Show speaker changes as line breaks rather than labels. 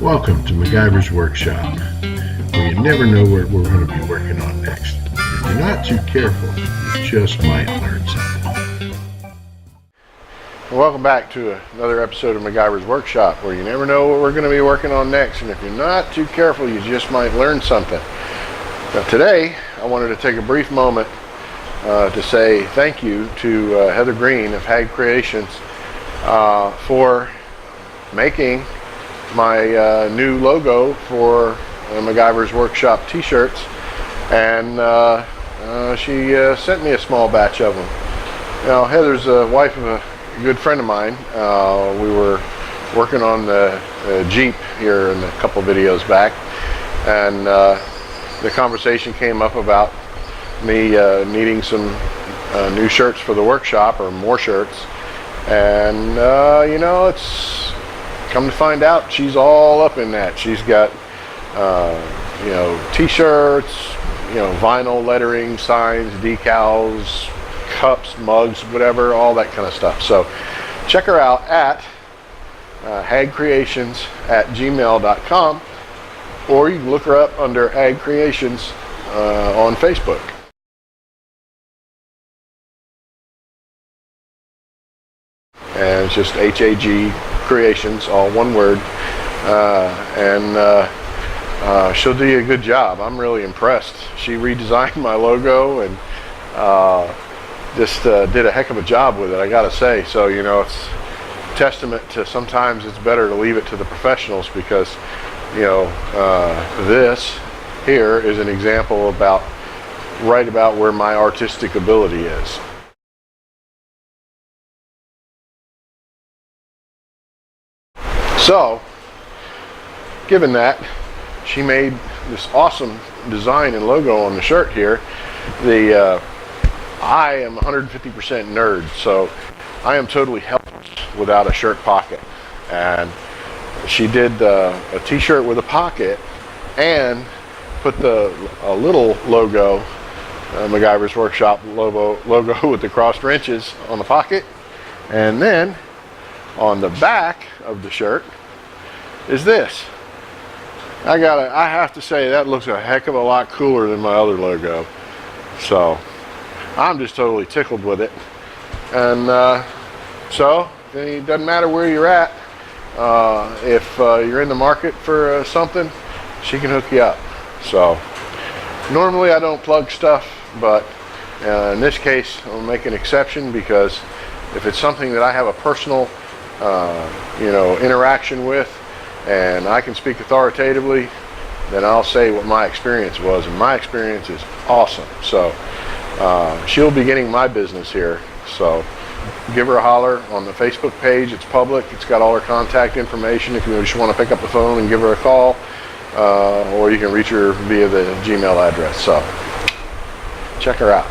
Welcome to MacGyver's Workshop, where you never know what we're going to be working on next. If you're not too careful, you just might learn something. Welcome back to another episode of MacGyver's Workshop, where you never know what we're going to be working on next, and if you're not too careful, you just might learn something. Now today, I wanted to take a brief moment to say thank you to Heather Green of Hag Creations for making my new logo for MacGyver's Workshop t-shirts, and she sent me a small batch of them. Now Heather's a wife of a good friend of mine. We were working on the Jeep here in a couple videos back, and the conversation came up about me needing some new shirts for the workshop, or more shirts, and you know, it's come to find out she's all up in that. She's got you know, t-shirts, you know, vinyl lettering, signs, decals, cups, mugs, whatever, all that kind of stuff. So check her out at hagcreations@gmail.com, or you can look her up under Hag Creations on Facebook. And it's just HAG Creations, all one word, and she'll do you a good job. I'm really impressed. She redesigned my logo and just did a heck of a job with it, I gotta say. So, you know, it's a testament to sometimes it's better to leave it to the professionals, because, you know, this here is an example right about where my artistic ability is. So, given that, she made this awesome design and logo on the shirt here. I am 150% nerd, so I am totally helpless without a shirt pocket. And she did a t-shirt with a pocket and put a little logo, MacGyver's Workshop logo with the crossed wrenches on the pocket. And then on the back of the shirt is this. I have to say, that looks a heck of a lot cooler than my other logo. So I'm just totally tickled with it. And so it doesn't matter where you're at. If you're in the market for something, she can hook you up. So normally I don't plug stuff, but in this case I'll make an exception, because if it's something that I have a personal you know, interaction with, and I can speak authoritatively, then I'll say what my experience was, and my experience is awesome. So she'll be getting my business here, so give her a holler on the Facebook page. It's public. It's got all her contact information if you just want to pick up the phone and give her a call, or you can reach her via the Gmail address. So check her out.